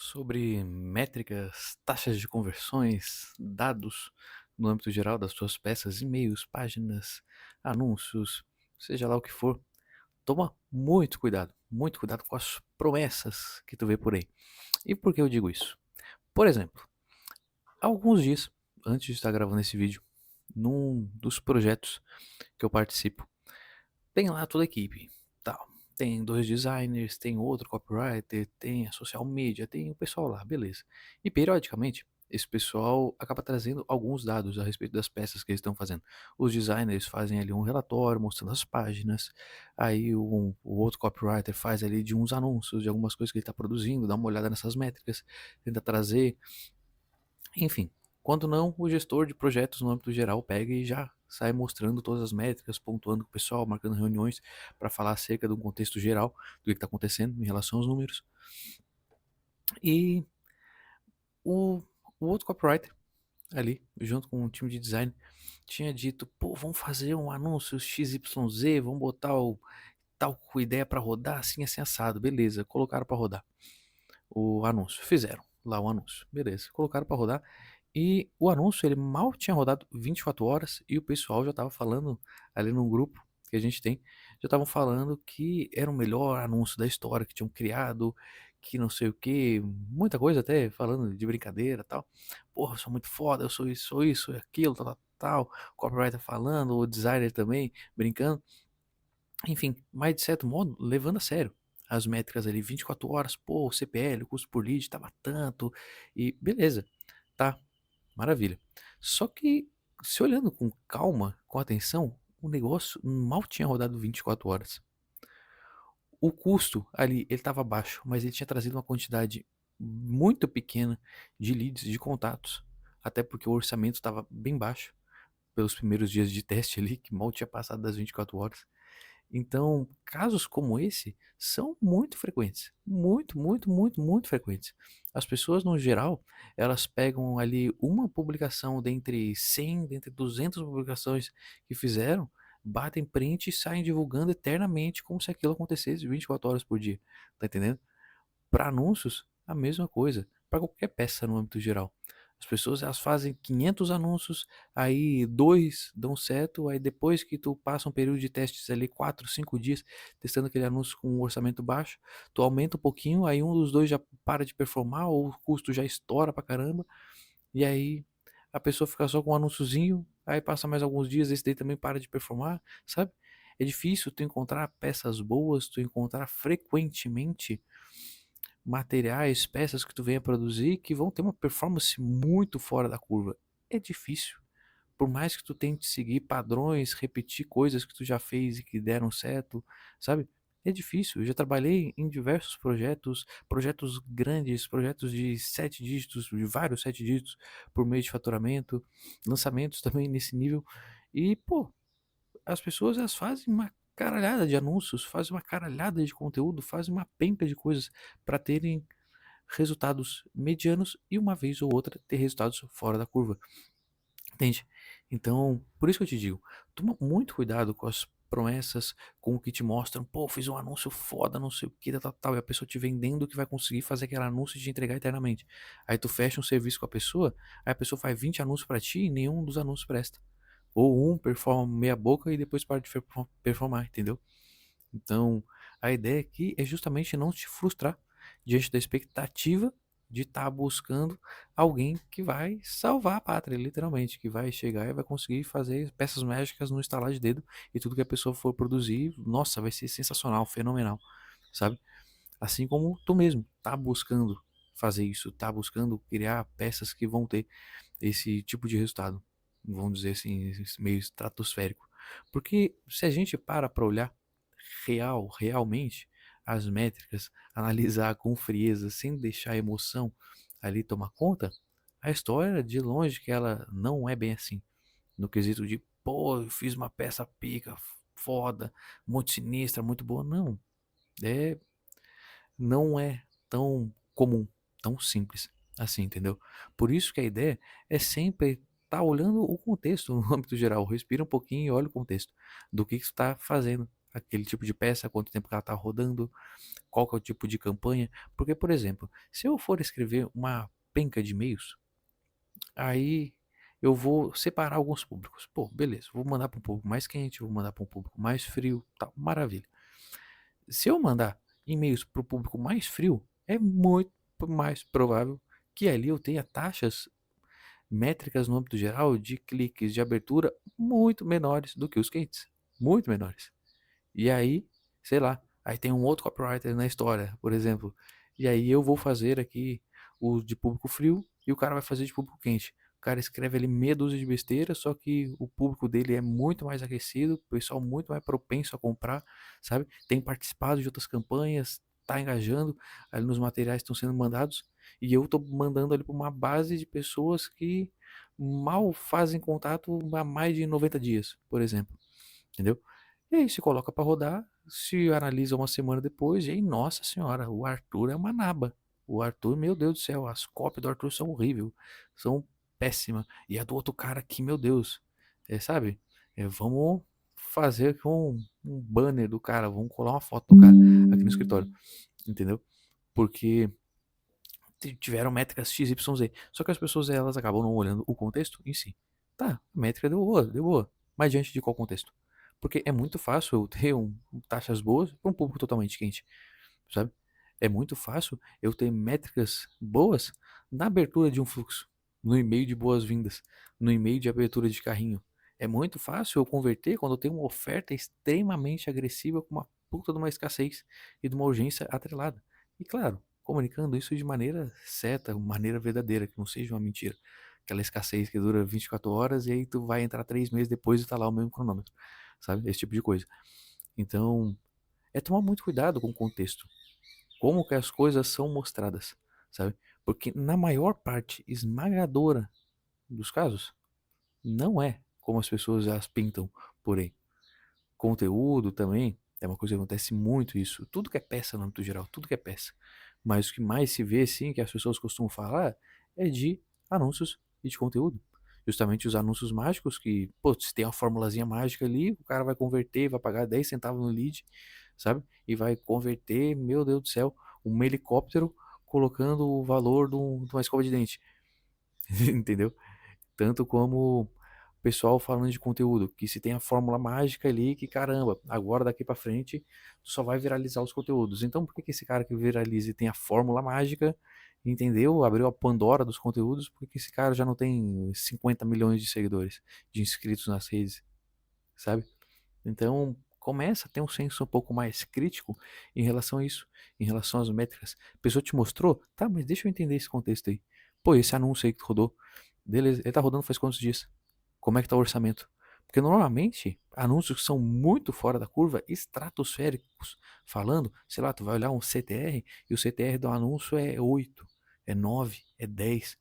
Sobre métricas, taxas de conversões, dados no âmbito geral das suas peças, e-mails, páginas, anúncios, seja lá o que for, toma muito cuidado com as promessas que tu vê por aí. E por que eu digo isso? Por exemplo, há alguns dias antes de estar gravando esse vídeo, num dos projetos que eu participo, tem lá toda a equipe, tal. Tem 2 designers, tem outro copywriter, tem a social media, tem o pessoal lá, beleza. E periodicamente, esse pessoal acaba trazendo alguns dados a respeito das peças que eles estão fazendo. Os designers fazem ali um relatório mostrando as páginas, aí o outro copywriter faz ali de uns anúncios, de algumas coisas que ele está produzindo, dá uma olhada nessas métricas, tenta trazer, enfim, quando não, o gestor de projetos no âmbito geral pega e já sai mostrando todas as métricas, pontuando com o pessoal, marcando reuniões para falar acerca de um contexto geral do que está acontecendo em relação aos números. E o, o outro copywriter ali, junto com o time de design, tinha dito: pô, vamos fazer um anúncio XYZ, vamos botar o tal com ideia para rodar assim, assim, assado. Beleza, colocaram para rodar o anúncio, fizeram lá o anúncio, beleza, colocaram para rodar. E o anúncio, ele mal tinha rodado 24 horas e o pessoal já estava falando ali num grupo que a gente tem, já estavam falando que era o melhor anúncio da história que tinham criado, que não sei o que, muita coisa até falando de brincadeira e tal. Porra, eu sou muito foda, eu sou isso, sou aquilo, tal, tal, tal. O copywriter falando, o designer também brincando. Enfim, mas de certo modo, levando a sério as métricas ali, 24 horas, pô, o CPL, o custo por lead estava tanto, e beleza, tá, maravilha. Só que, se olhando com calma, com atenção, o negócio mal tinha rodado 24 horas. O custo ali, ele estava baixo, mas ele tinha trazido uma quantidade muito pequena de leads, de contatos, até porque o orçamento estava bem baixo pelos primeiros dias de teste ali, que mal tinha passado das 24 horas. Então, casos como esse são muito frequentes, muito frequentes. As pessoas, no geral, elas pegam ali uma publicação dentre 100, dentre 200 publicações que fizeram, batem print e saem divulgando eternamente como se aquilo acontecesse 24 horas por dia, tá entendendo? Para anúncios, a mesma coisa, para qualquer peça no âmbito geral. As pessoas, elas fazem 500 anúncios, aí 2 dão certo, aí depois que tu passa um período de testes ali, 4, 5 dias, testando aquele anúncio com um orçamento baixo, tu aumenta um pouquinho, aí um dos 2 já para de performar ou o custo já estoura pra caramba, e aí a pessoa fica só com um anúnciozinho, aí passa mais alguns dias, esse daí também para de performar, sabe? É difícil tu encontrar peças boas, tu encontrar frequentemente materiais, peças que tu venha produzir que vão ter uma performance muito fora da curva. É difícil. Por mais que tu tente seguir padrões, repetir coisas que tu já fez e que deram certo, sabe? É difícil. Eu já trabalhei em diversos projetos, projetos grandes, projetos de 7 dígitos, de vários 7 dígitos por mês de faturamento, lançamentos também nesse nível. E, pô, as pessoas, elas fazem uma caralhada de anúncios, fazem uma caralhada de conteúdo, fazem uma penca de coisas para terem resultados medianos e uma vez ou outra ter resultados fora da curva, entende? Então, por isso que eu te digo, toma muito cuidado com as promessas, com o que te mostram, pô, fiz um anúncio foda, não sei o que, tal, tal, tal, e a pessoa te vendendo que vai conseguir fazer aquele anúncio e te entregar eternamente. Aí tu fecha um serviço com a pessoa, aí a pessoa faz 20 anúncios para ti e nenhum dos anúncios presta. Ou um performa meia boca e depois para de performar, entendeu? Então, a ideia aqui é justamente não te frustrar diante da expectativa de estar buscando alguém que vai salvar a pátria, literalmente, que vai chegar e vai conseguir fazer peças mágicas no estalar de dedo e tudo que a pessoa for produzir, nossa, vai ser sensacional, fenomenal, sabe? Assim como tu mesmo tá buscando fazer isso, tá buscando criar peças que vão ter esse tipo de resultado, vamos dizer assim, meio estratosférico. Porque se a gente para olhar realmente as métricas, analisar com frieza, sem deixar a emoção ali tomar conta, a história de longe que ela não é bem assim. No quesito de, pô, eu fiz uma peça pica, foda, muito sinistra, muito boa. Não, é, não é tão comum, tão simples assim, entendeu? Por isso que a ideia é sempre estar olhando o contexto no âmbito geral. Respira um pouquinho e olha o contexto do que está fazendo aquele tipo de peça, quanto tempo que ela tá rodando, qual que é o tipo de campanha. Porque, por exemplo, se eu for escrever uma penca de e-mails, aí eu vou separar alguns públicos. Pô, beleza, vou mandar para um público mais quente, vou mandar para um público mais frio, tal, maravilha. Se eu mandar e-mails para o público mais frio, é muito mais provável que ali eu tenha taxas métricas no âmbito geral de cliques de abertura muito menores do que os quentes, muito menores. E aí, sei lá, aí tem um outro copywriter na história, por exemplo, e aí eu vou fazer aqui o de público frio e o cara vai fazer de público quente. O cara escreve ali meia dúzia de besteira, só que o público dele é muito mais aquecido, o pessoal muito mais propenso a comprar, sabe? Tem participado de outras campanhas, tá engajando ali nos materiais que estão sendo mandados, e eu tô mandando ali para uma base de pessoas que mal fazem contato há mais de 90 dias, por exemplo, entendeu? E aí se coloca para rodar, se analisa uma semana depois, e aí, nossa senhora, o Arthur é uma naba. O Arthur, meu Deus do céu, as cópias do Arthur são horríveis, são péssimas. E a do outro cara aqui, meu Deus, sabe? Vamos fazer com um banner do cara, vamos colar uma foto do cara aqui no escritório, entendeu? Porque tiveram métricas X, Y, Z. Só que as pessoas elas acabam não olhando o contexto em si. Tá, a métrica deu boa, deu boa. Mas diante de qual contexto? Porque é muito fácil eu ter taxas boas para um público totalmente quente, sabe? É muito fácil eu ter métricas boas na abertura de um fluxo, no e-mail de boas-vindas, no e-mail de abertura de carrinho. É muito fácil eu converter quando eu tenho uma oferta extremamente agressiva com uma puta de uma escassez e de uma urgência atrelada. E claro, comunicando isso de maneira certa, maneira verdadeira, que não seja uma mentira. Aquela escassez que dura 24 horas e aí tu vai entrar 3 meses depois e tá lá o mesmo cronômetro, sabe? Esse tipo de coisa. Então, é tomar muito cuidado com o contexto, como que as coisas são mostradas, sabe? Porque na maior parte esmagadora dos casos, não é como as pessoas as pintam por aí. Conteúdo também é uma coisa que acontece muito isso. Tudo que é peça no âmbito geral, tudo que é peça. Mas o que mais se vê, sim, que as pessoas costumam falar, é de anúncios e de conteúdo. Justamente os anúncios mágicos que, pô, se tem uma formulazinha mágica ali, o cara vai converter, vai pagar 10 centavos no lead, sabe? E vai converter, meu Deus do céu, um helicóptero colocando o valor de uma escova de dente. Entendeu? Tanto como o pessoal falando de conteúdo, que se tem a fórmula mágica ali, que caramba, agora daqui pra frente só vai viralizar os conteúdos. Então por que que esse cara que viraliza e tem a fórmula mágica, entendeu? Abriu a Pandora dos conteúdos, por que que esse cara já não tem 50 milhões de seguidores, de inscritos nas redes, sabe? Então, começa a ter um senso um pouco mais crítico em relação a isso, em relação às métricas. A pessoa te mostrou, tá, mas deixa eu entender esse contexto aí. Pô, esse anúncio aí que rodou, beleza, ele tá rodando faz quantos dias? Como é que tá o orçamento? Porque normalmente, anúncios que são muito fora da curva, estratosféricos, falando, sei lá, tu vai olhar um CTR e o CTR do anúncio é 8, é 9, é 10%.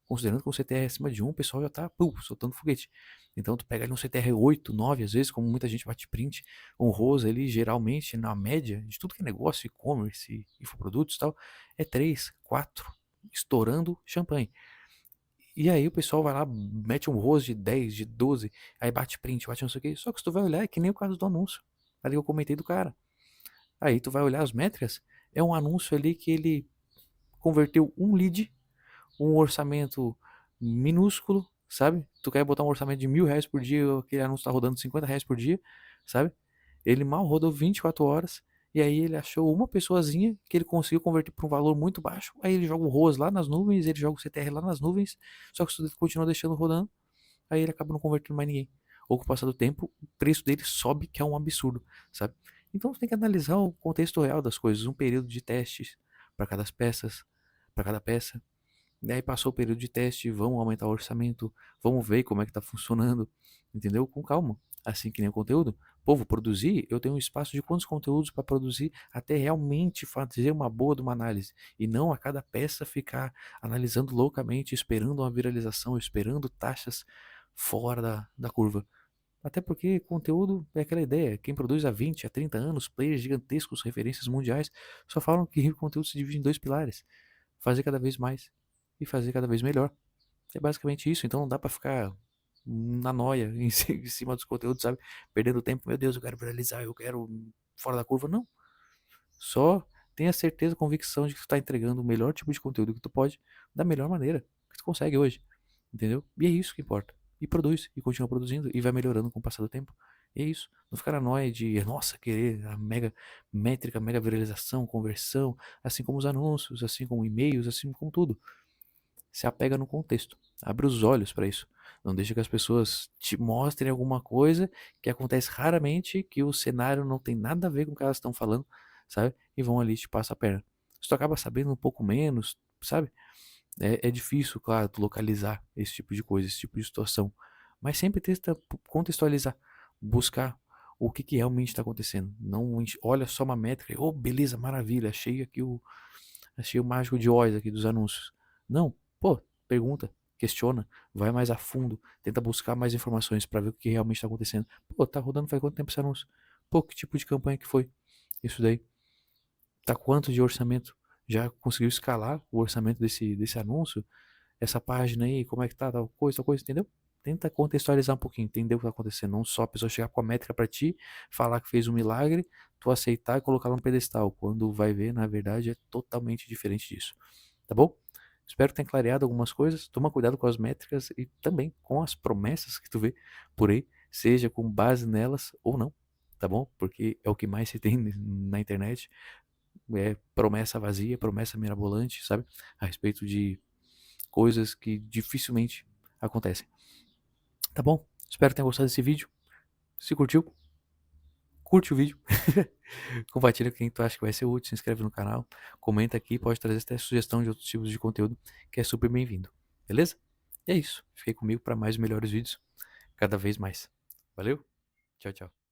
Considerando que o CTR é acima de 1, o pessoal já tá soltando foguete. Então tu pega ali um CTR 8, 9, às vezes, como muita gente bate print, honroso ali, geralmente, na média, de tudo que é negócio, e-commerce, infoprodutos e tal, é 3, 4, estourando champanhe. E aí o pessoal vai lá, mete um rosto de 10, de 12, aí bate print, bate não sei o que. Só que se tu vai olhar, é que nem o caso do anúncio. Ali eu comentei do cara. Aí tu vai olhar as métricas, é um anúncio ali que ele converteu um lead, um orçamento minúsculo, sabe? Tu quer botar um orçamento de R$ 1.000 por dia, aquele anúncio tá rodando R$ 50 por dia, sabe? Ele mal rodou 24 horas, e aí ele achou uma pessoazinha que ele conseguiu converter por um valor muito baixo, aí ele joga o ROAS lá nas nuvens, ele joga o CTR lá nas nuvens, só que se tu continua deixando rodando, aí ele acaba não convertendo mais ninguém. Ou com o passar do tempo, o preço dele sobe, que é um absurdo, sabe? Então você tem que analisar o contexto real das coisas, um período de testes para cada peças, para cada peça. E aí passou o período de teste, vamos aumentar o orçamento, vamos ver como é que tá funcionando, entendeu? Com calma. Assim que nem o conteúdo. Pô, vou produzir, eu tenho um espaço de quantos conteúdos para produzir até realmente fazer uma boa de uma análise. E não a cada peça ficar analisando loucamente, esperando uma viralização, esperando taxas fora da curva. Até porque conteúdo é aquela ideia. Quem produz há 20, há 30 anos, players gigantescos, referências mundiais, só falam que o conteúdo se divide em dois pilares: fazer cada vez mais e fazer cada vez melhor. É basicamente isso. Então não dá pra ficar na noia, em cima dos conteúdos, sabe? Perdendo tempo, meu Deus, eu quero viralizar, eu quero fora da curva. Não. Só tenha certeza, convicção de que tu tá entregando o melhor tipo de conteúdo que tu pode, da melhor maneira que tu consegue hoje. Entendeu? E é isso que importa. E produz, e continua produzindo, e vai melhorando com o passar do tempo. E é isso. Não ficar na noia de, nossa, querer a mega métrica, mega viralização, conversão, assim como os anúncios, assim como e-mails, assim como tudo. Se apega no contexto. Abre os olhos para isso. Não deixa que as pessoas te mostrem alguma coisa que acontece raramente, que o cenário não tem nada a ver com o que elas estão falando, sabe? E vão ali te passar a perna. Se tu acaba sabendo um pouco menos, sabe? É difícil, claro, tu localizar esse tipo de coisa, esse tipo de situação. Mas sempre tenta contextualizar, buscar o que, que realmente está acontecendo. Não olha só uma métrica e, oh, beleza, maravilha, achei o mágico de Oz aqui dos anúncios. Não, pô, pergunta, questiona, vai mais a fundo, tenta buscar mais informações para ver o que realmente está acontecendo. Pô, tá rodando faz quanto tempo esse anúncio? Pô, que tipo de campanha que foi? Isso daí. Tá quanto de orçamento? Já conseguiu escalar o orçamento desse anúncio? Essa página aí, como é que tá, tal coisa, entendeu? Tenta contextualizar um pouquinho, entender o que tá acontecendo. Não só a pessoa chegar com a métrica para ti, falar que fez um milagre, tu aceitar e colocar no pedestal. Quando vai ver, na verdade, é totalmente diferente disso. Tá bom? Espero que tenha clareado algumas coisas. Toma cuidado com as métricas e também com as promessas que tu vê por aí, seja com base nelas ou não, tá bom? Porque é o que mais se tem na internet, é promessa vazia, promessa mirabolante, sabe? A respeito de coisas que dificilmente acontecem. Tá bom? Espero que tenha gostado desse vídeo. Se curtiu, curte o vídeo. Compartilha com quem tu acha que vai ser útil, se inscreve no canal, comenta aqui, pode trazer até sugestão de outros tipos de conteúdo, que é super bem-vindo. Beleza? E é isso. Fiquei comigo para mais melhores vídeos cada vez mais. Valeu? Tchau, tchau.